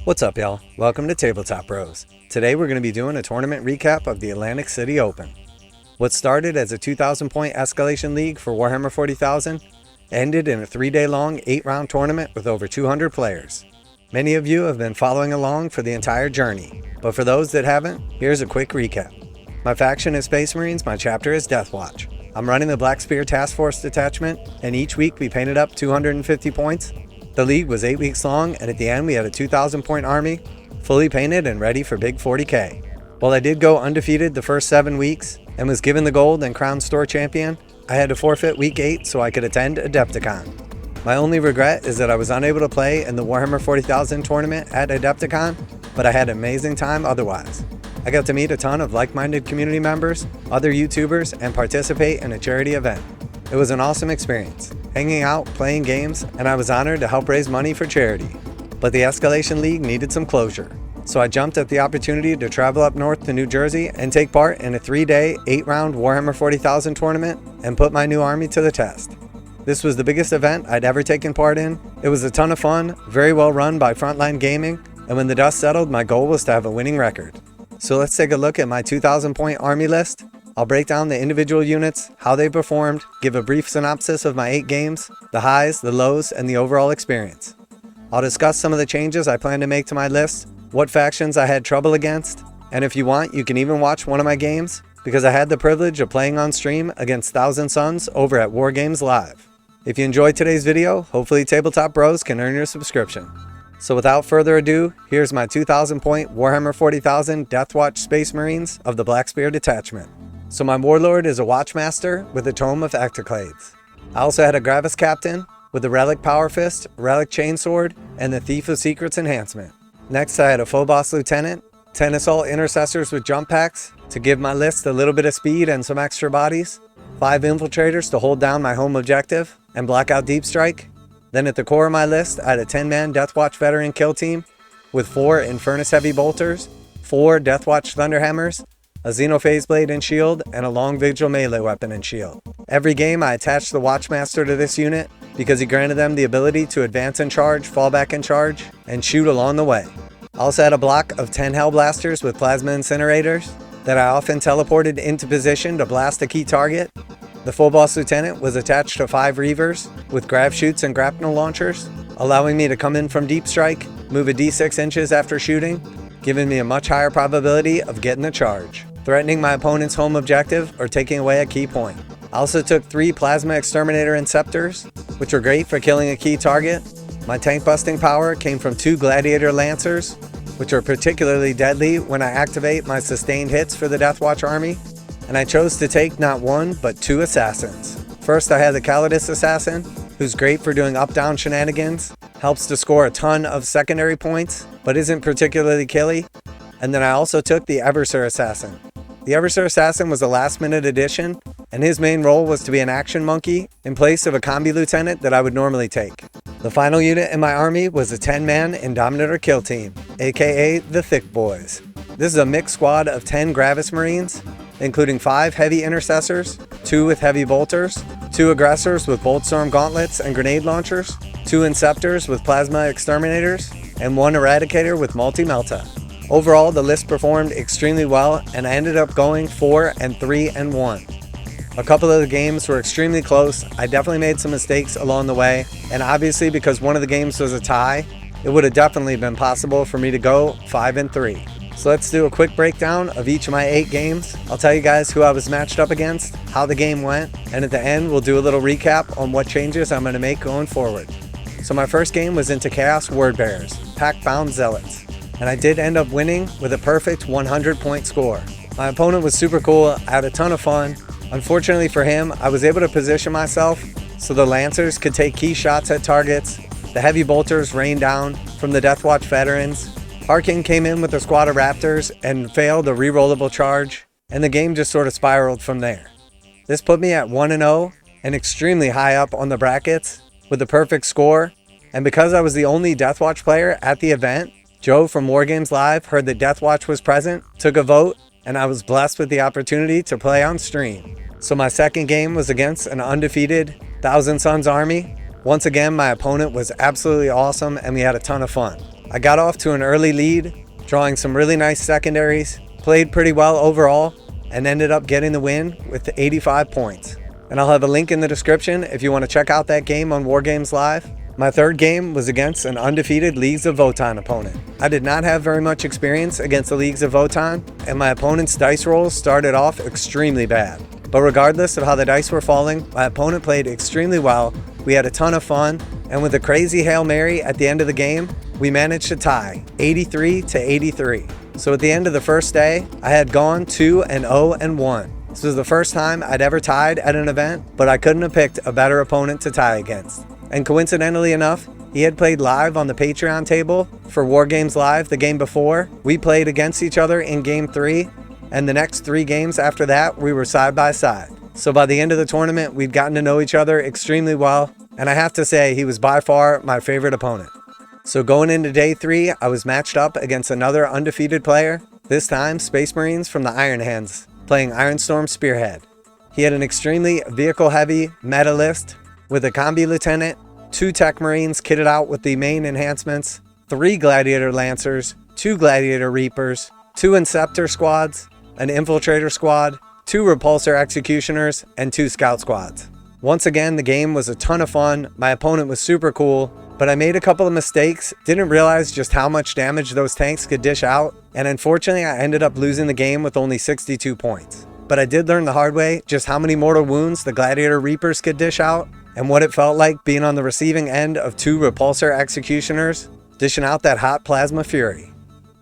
What's up, y'all? Welcome to Tabletop Bros. Today we're going to be doing a tournament recap of the Atlantic City Open. What started as a 2,000 point escalation league for Warhammer 40,000 ended in a 3-day long 8-round tournament with over 200 players. Many of you have been following along for the entire journey, but for those that haven't, here's a quick recap. My faction is Space Marines, my chapter is Deathwatch. I'm running the Blackspear Task Force Detachment, and each week we painted up 250 points. The league was 8 weeks long, and at the end we had a 2,000 point army, fully painted and ready for big 40k. While I did go undefeated the first 7 weeks, and was given the gold and crowned store champion, I had to forfeit week 8 so I could attend Adepticon. My only regret is that I was unable to play in the Warhammer 40,000 tournament at Adepticon, but I had an amazing time otherwise. I got to meet a ton of like-minded community members, other YouTubers, and participate in a charity event. It was an awesome experience, hanging out, playing games, and I was honored to help raise money for charity. But the Escalation League needed some closure, so I jumped at the opportunity to travel up north to New Jersey and take part in a 3-day, 8-round Warhammer 40,000 tournament and put my new army to the test. This was the biggest event I'd ever taken part in. It was a ton of fun, very well run by Frontline Gaming, and when the dust settled, my goal was to have a winning record. So let's take a look at my 2,000 point army list. I'll break down the individual units, how they performed, give a brief synopsis of my 8 games, the highs, the lows, and the overall experience. I'll discuss some of the changes I plan to make to my list, what factions I had trouble against, and if you want, you can even watch one of my games, because I had the privilege of playing on stream against Thousand Suns over at Wargames Live. If you enjoyed today's video, hopefully Tabletop Bros can earn your subscription. So without further ado, here's my 2,000 point Warhammer 40,000 Deathwatch Space Marines of the Blackspear Detachment. So my Warlord is a Watchmaster with a Tome of Ectoclades. I also had a Gravis Captain with the Relic Power Fist, Relic Chainsword, and the Thief of Secrets Enhancement. Next I had a Phobos Lieutenant, 10 Assault Intercessors with Jump Packs to give my list a little bit of speed and some extra bodies, 5 Infiltrators to hold down my home objective and block out Deep Strike. Then at the core of my list I had a 10-man Deathwatch Veteran kill team with 4 Infernus Heavy Bolters, 4 Deathwatch Thunderhammers, a Xenophase blade and shield, and a long Vigil melee weapon and shield. Every game I attached the Watchmaster to this unit because he granted them the ability to advance and charge, fall back and charge, and shoot along the way. I also had a block of 10 Hellblasters with Plasma Incinerators that I often teleported into position to blast a key target. The Phobos Lieutenant was attached to 5 Reavers with Grav Shoots and Grapnel Launchers, allowing me to come in from Deep Strike, move a d6 inches after shooting, giving me a much higher probability of getting the charge, threatening my opponent's home objective or taking away a key point. I also took 3 Plasma Exterminator Inceptors, which were great for killing a key target. My tank busting power came from 2 Gladiator Lancers, which are particularly deadly when I activate my sustained hits for the Deathwatch army. And I chose to take not 1, but 2 Assassins. First I had the Calidus Assassin, who's great for doing up-down shenanigans, helps to score a ton of secondary points, but isn't particularly killy. And then I also took the Eversur Assassin. The Eversur Assassin was a last-minute addition, and his main role was to be an action monkey in place of a combi lieutenant that I would normally take. The final unit in my army was a 10-man Indominator kill team, aka the Thick Boys. This is a mixed squad of 10 Gravis Marines, including 5 heavy intercessors, 2 with heavy bolters, 2 aggressors with Boltstorm gauntlets and grenade launchers, 2 Inceptors with plasma exterminators, and 1 eradicator with multi-melta. Overall, the list performed extremely well, and I ended up going 4-3-1. A couple of the games were extremely close. I definitely made some mistakes along the way, and obviously because one of the games was a tie, it would have definitely been possible for me to go 5-3. So let's do a quick breakdown of each of my 8 games. I'll tell you guys who I was matched up against, how the game went, and at the end we'll do a little recap on what changes I'm going to make going forward. So my first game was into Chaos Wordbearers, Pack-Bound Zealots, and I did end up winning with a perfect 100 point score. My opponent was super cool, I had a ton of fun. Unfortunately for him, I was able to position myself so the Lancers could take key shots at targets, the Heavy Bolters rained down from the Deathwatch Veterans, Harkin came in with a squad of Raptors and failed a rerollable charge, and the game just sort of spiraled from there. This put me at 1-0 and extremely high up on the brackets with the perfect score, and because I was the only Deathwatch player at the event, Joe from Wargames Live heard that Deathwatch was present, took a vote, and I was blessed with the opportunity to play on stream. So my second game was against an undefeated Thousand Suns army. Once again, my opponent was absolutely awesome and we had a ton of fun. I got off to an early lead, drawing some really nice secondaries, played pretty well overall, and ended up getting the win with 85 points. And I'll have a link in the description if you want to check out that game on Wargames Live. My third game was against an undefeated Leagues of Votan opponent. I did not have very much experience against the Leagues of Votan, and my opponent's dice rolls started off extremely bad. But regardless of how the dice were falling, my opponent played extremely well, we had a ton of fun, and with a crazy Hail Mary at the end of the game, we managed to tie 83 to 83. So at the end of the first day, I had gone 2-0-1. This was the first time I'd ever tied at an event, but I couldn't have picked a better opponent to tie against. And coincidentally enough, he had played live on the Patreon table for Wargames Live the game before. We played against each other in game 3, and the next 3 games after that, we were side by side. So by the end of the tournament, we'd gotten to know each other extremely well, and I have to say he was by far my favorite opponent. So going into day 3, I was matched up against another undefeated player, this time Space Marines from the Iron Hands, playing Ironstorm Spearhead. He had an extremely vehicle-heavy meta list with a Combi Lieutenant, 2 Tech Marines kitted out with the main enhancements, 3 Gladiator Lancers, 2 Gladiator Reapers, 2 Inceptor squads, an Infiltrator squad, 2 Repulsor Executioners, and 2 Scout squads. Once again, the game was a ton of fun. My opponent was super cool, but I made a couple of mistakes, didn't realize just how much damage those tanks could dish out, and unfortunately I ended up losing the game with only 62 points. But I did learn the hard way just how many mortal wounds the Gladiator Reapers could dish out, and what it felt like being on the receiving end of 2 Repulsor Executioners, dishing out that hot plasma fury.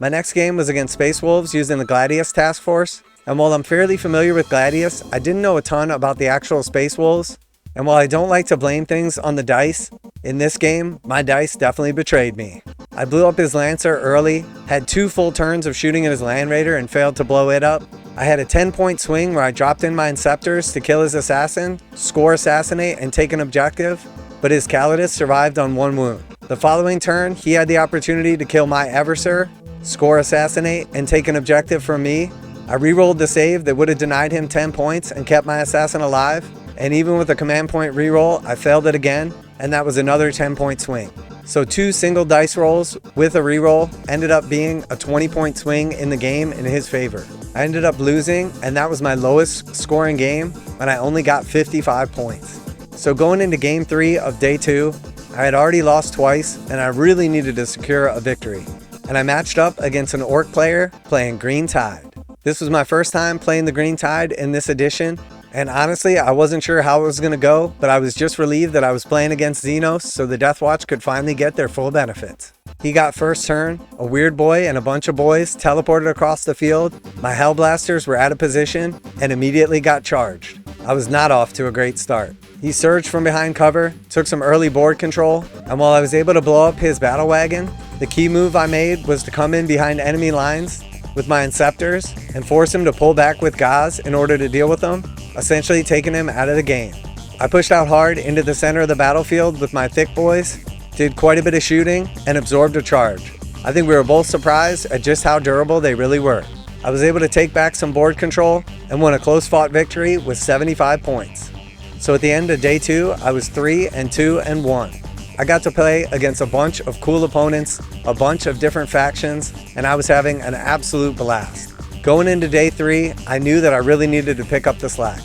My next game was against Space Wolves using the Gladius Task Force, and while I'm fairly familiar with Gladius, I didn't know a ton about the actual Space Wolves, and while I don't like to blame things on the dice, in this game, my dice definitely betrayed me. I blew up his Lancer early, had 2 full turns of shooting at his Land Raider and failed to blow it up. I had a 10-point swing where I dropped in my Inceptors to kill his assassin, score assassinate, and take an objective, but his Calidus survived on 1 wound. The following turn, he had the opportunity to kill my Eversur, score assassinate, and take an objective from me. I re-rolled the save that would have denied him 10 points and kept my assassin alive, and even with a command point reroll, I failed it again, and that was another 10-point swing. So 2 single dice rolls with a reroll ended up being a 20-point swing in the game in his favor. I ended up losing, and that was my lowest scoring game, and I only got 55 points. So going into game 3 of day 2, I had already lost twice, and I really needed to secure a victory. And I matched up against an Orc player playing Green Tide. This was my first time playing the Green Tide in this edition, and honestly, I wasn't sure how it was going to go, but I was just relieved that I was playing against Xenos, so the Deathwatch could finally get their full benefits. He got first turn, a weird boy and a bunch of boys teleported across the field, my Hellblasters were out of position, and immediately got charged. I was not off to a great start. He surged from behind cover, took some early board control, and while I was able to blow up his battle wagon, the key move I made was to come in behind enemy lines with my Inceptors and force him to pull back with Gauze in order to deal with them, essentially taking him out of the game. I pushed out hard into the center of the battlefield with my thick boys, did quite a bit of shooting, and absorbed a charge. I think we were both surprised at just how durable they really were. I was able to take back some board control and won a close fought victory with 75 points. So at the end of day 2, I was 3-2-1. I got to play against a bunch of cool opponents, a bunch of different factions, and I was having an absolute blast. Going into day 3, I knew that I really needed to pick up the slack.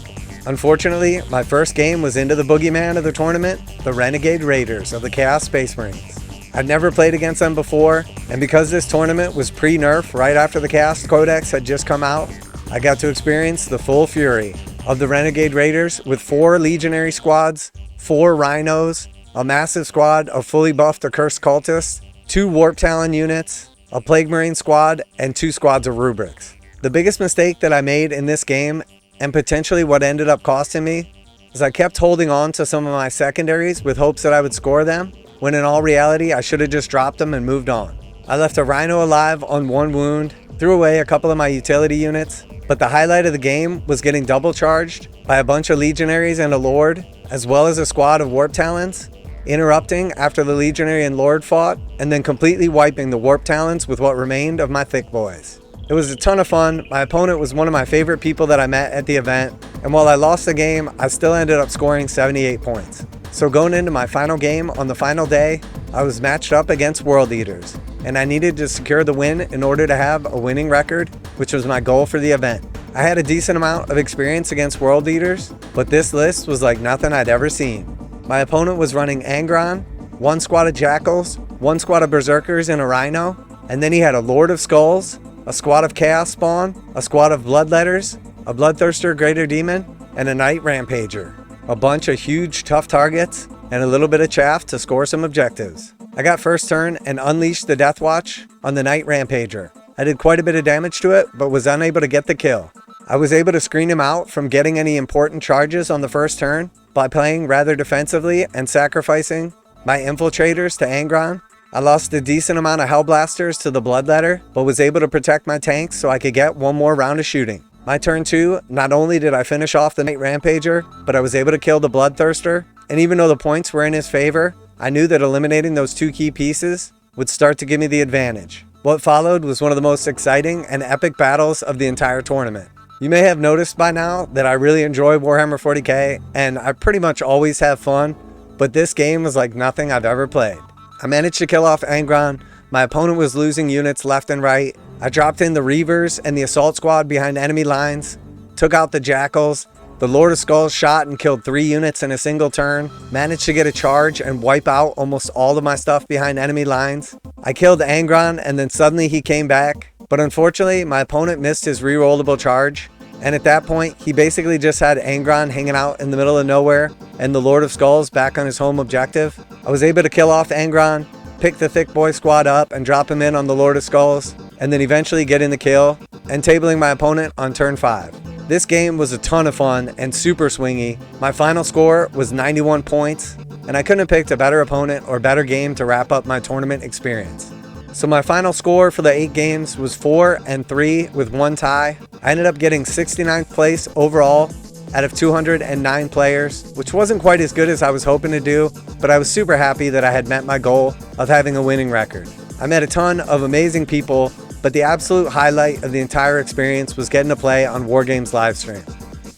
Unfortunately, my first game was into the boogeyman of the tournament, the Renegade Raiders of the Chaos Space Marines. I'd never played against them before, and because this tournament was pre-nerf right after the Chaos Codex had just come out, I got to experience the full fury of the Renegade Raiders with 4 Legionary squads, 4 Rhinos, a massive squad of fully buffed Accursed Cultists, 2 Warp Talon units, a Plague Marine squad, and 2 squads of Rubrics. The biggest mistake that I made in this game, and potentially what ended up costing me, is I kept holding on to some of my secondaries with hopes that I would score them, when in all reality I should have just dropped them and moved on. I left a Rhino alive on 1 wound, threw away a couple of my utility units, but the highlight of the game was getting double charged by a bunch of Legionaries and a Lord, as well as a squad of Warp Talons, interrupting after the Legionary and Lord fought, and then completely wiping the Warp Talons with what remained of my thick boys. It was a ton of fun. My opponent was one of my favorite people that I met at the event, and while I lost the game, I still ended up scoring 78 points. So going into my final game on the final day, I was matched up against World Eaters, and I needed to secure the win in order to have a winning record, which was my goal for the event. I had a decent amount of experience against World Eaters, but this list was like nothing I'd ever seen. My opponent was running Angron, 1 squad of Jackals, 1 squad of Berserkers and a Rhino, and then he had a Lord of Skulls, a squad of Chaos Spawn, a squad of Bloodletters, a Bloodthirster Greater Demon, and a Knight Rampager. A bunch of huge tough targets, and a little bit of chaff to score some objectives. I got first turn and unleashed the Deathwatch on the Knight Rampager. I did quite a bit of damage to it, but was unable to get the kill. I was able to screen him out from getting any important charges on the first turn by playing rather defensively and sacrificing my Infiltrators to Angron. I lost a decent amount of Hellblasters to the Bloodletter, but was able to protect my tanks so I could get one more round of shooting. My turn 2, not only did I finish off the Knight Rampager, but I was able to kill the Bloodthirster, and even though the points were in his favor, I knew that eliminating those 2 key pieces would start to give me the advantage. What followed was one of the most exciting and epic battles of the entire tournament. You may have noticed by now that I really enjoy Warhammer 40k, and I pretty much always have fun, but this game was like nothing I've ever played. I managed to kill off Angron, my opponent was losing units left and right, I dropped in the Reavers and the Assault Squad behind enemy lines, took out the Jackals, the Lord of Skulls shot and killed 3 units in a single turn, managed to get a charge and wipe out almost all of my stuff behind enemy lines. I killed Angron and then suddenly he came back, but unfortunately my opponent missed his rerollable charge, and at that point he basically just had Angron hanging out in the middle of nowhere and the Lord of Skulls back on his home objective. I was able to kill off Angron, pick the Thick Boy squad up and drop him in on the Lord of Skulls, and then eventually getting the kill and tabling my opponent on turn 5. This game was a ton of fun and super swingy. My final score was 91 points, and I couldn't have picked a better opponent or better game to wrap up my tournament experience. So my final score for the 8 games was 4-3 with 1 tie. I ended up getting 69th place overall out of 209 players, which wasn't quite as good as I was hoping to do, but I was super happy that I had met my goal of having a winning record. I met a ton of amazing people, but the absolute highlight of the entire experience was getting to play on Wargames livestream.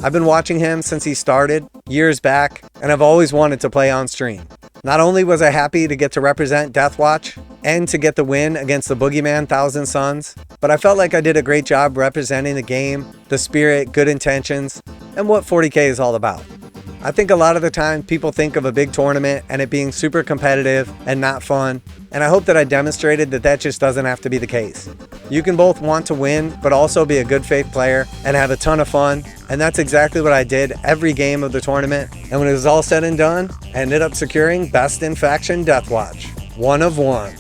I've been watching him since he started years back, and I've always wanted to play on stream. Not only was I happy to get to represent Deathwatch and to get the win against the Boogeyman Thousand Suns, but I felt like I did a great job representing the game, the spirit, good intentions, and what 40k is all about. I think a lot of the time people think of a big tournament and it being super competitive and not fun, and I hope that I demonstrated that that just doesn't have to be the case. You can both want to win, but also be a good faith player and have a ton of fun, and that's exactly what I did every game of the tournament, and when it was all said and done, I ended up securing Best in Faction Deathwatch, 1 of 1.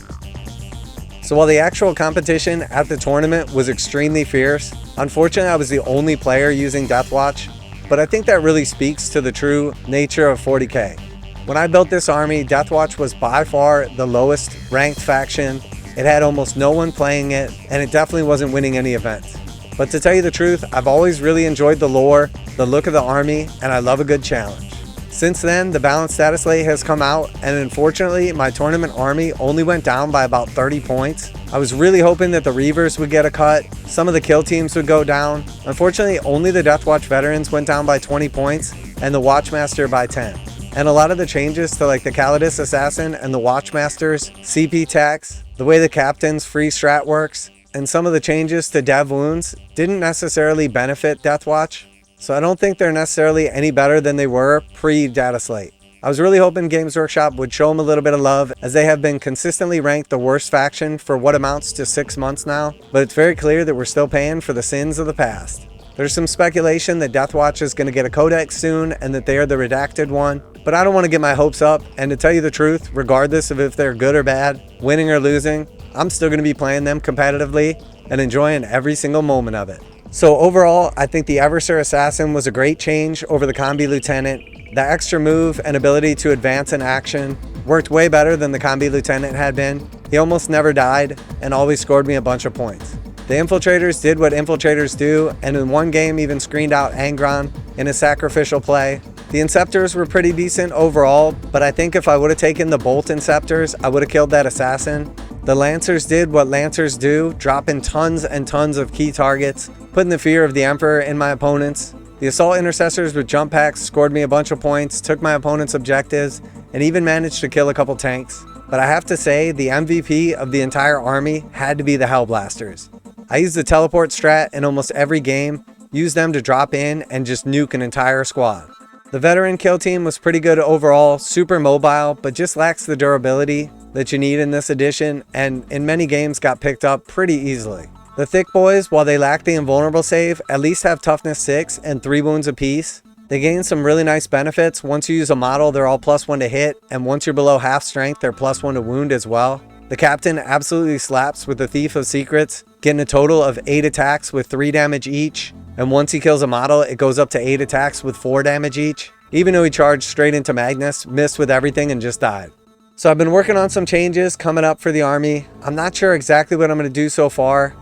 So while the actual competition at the tournament was extremely fierce, unfortunately I was the only player using Deathwatch, but I think that really speaks to the true nature of 40k. When I built this army, Deathwatch was by far the lowest ranked faction. It had almost no one playing it, and it definitely wasn't winning any events. But to tell you the truth, I've always really enjoyed the lore, the look of the army, and I love a good challenge. Since then, the balanced status slate has come out, and unfortunately, my tournament army only went down by about 30 points. I was really hoping that the Reavers would get a cut, some of the kill teams would go down. Unfortunately, only the Deathwatch Veterans went down by 20 points, and the Watchmaster by 10. And a lot of the changes to like the Calidus Assassin and the Watchmaster's CP tax, the way the Captain's free strat works, and some of the changes to Dev Wounds didn't necessarily benefit Deathwatch. So I don't think they're necessarily any better than they were pre-data slate. I was really hoping Games Workshop would show them a little bit of love, as they have been consistently ranked the worst faction for what amounts to 6 months now, but it's very clear that we're still paying for the sins of the past. There's some speculation that Deathwatch is going to get a codex soon and that they are the redacted one, but I don't want to get my hopes up, and to tell you the truth, regardless of if they're good or bad, winning or losing, I'm still going to be playing them competitively and enjoying every single moment of it. So overall, I think the Eversur Assassin was a great change over the Combi Lieutenant. The extra move and ability to advance in action worked way better than the Combi Lieutenant had been. He almost never died and always scored me a bunch of points. The Infiltrators did what Infiltrators do, and in one game even screened out Angron in a sacrificial play. The Inceptors were pretty decent overall, but I think if I would have taken the Bolt Inceptors, I would have killed that Assassin. The Lancers did what Lancers do, dropping tons and tons of key targets, putting the fear of the Emperor in my opponents. The Assault Intercessors with jump packs scored me a bunch of points, took my opponent's objectives, and even managed to kill a couple tanks. But I have to say, the MVP of the entire army had to be the Hellblasters. I used the teleport strat in almost every game, used them to drop in and just nuke an entire squad. The veteran kill team was pretty good overall, super mobile, but just lacks the durability that you need in this edition, and in many games got picked up pretty easily. The thick boys, while they lack the invulnerable save, at least have toughness 6 and 3 wounds apiece. They gain some really nice benefits. Once you use a model, they're all +1 to hit, and once you're below half strength, they're +1 to wound as well. The captain absolutely slaps with the Thief of Secrets, getting a total of 8 attacks with 3 damage each, and once he kills a model, it goes up to 8 attacks with 4 damage each. Even though he charged straight into Magnus, missed with everything and just died. So I've been working on some changes coming up for the army. I'm not sure exactly what I'm going to do so far.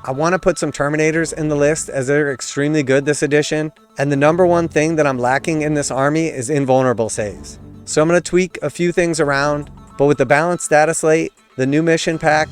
I want to put some Terminators in the list as they're extremely good this edition. And the number one thing that I'm lacking in this army is invulnerable saves. So I'm going to tweak a few things around, but with the balanced status slate, the new mission pack,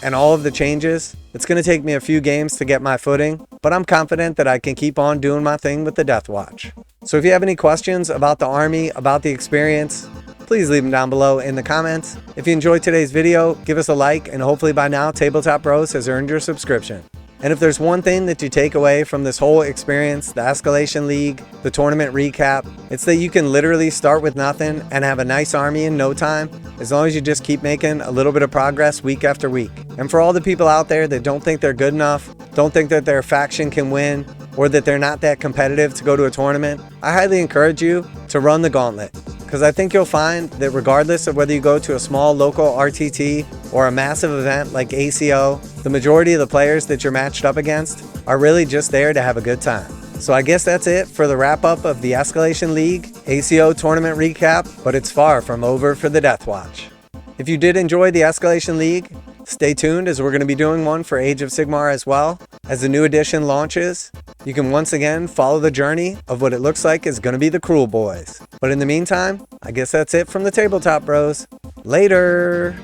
and all of the changes, it's going to take me a few games to get my footing, but I'm confident that I can keep on doing my thing with the Deathwatch. So if you have any questions about the army, about the experience, please leave them down below in the comments. If you enjoyed today's video, give us a like, and hopefully by now Tabletop Bros has earned your subscription. And if there's one thing that you take away from this whole experience, the Escalation League, the tournament recap, it's that you can literally start with nothing and have a nice army in no time, as long as you just keep making a little bit of progress week after week. And for all the people out there that don't think they're good enough, don't think that their faction can win, or that they're not that competitive to go to a tournament, I highly encourage you to run the gauntlet. Because I think you'll find that regardless of whether you go to a small local RTT or a massive event like ACO, the majority of the players that you're matched up against are really just there to have a good time. So I guess that's it for the wrap up of the Escalation League ACO tournament recap, but it's far from over for the Deathwatch. If you did enjoy the Escalation League, stay tuned as we're going to be doing one for Age of Sigmar as well. As the new edition launches, you can once again follow the journey of what it looks like is going to be the Cruel Boys. But in the meantime, I guess that's it from the Tabletop Bros. Later!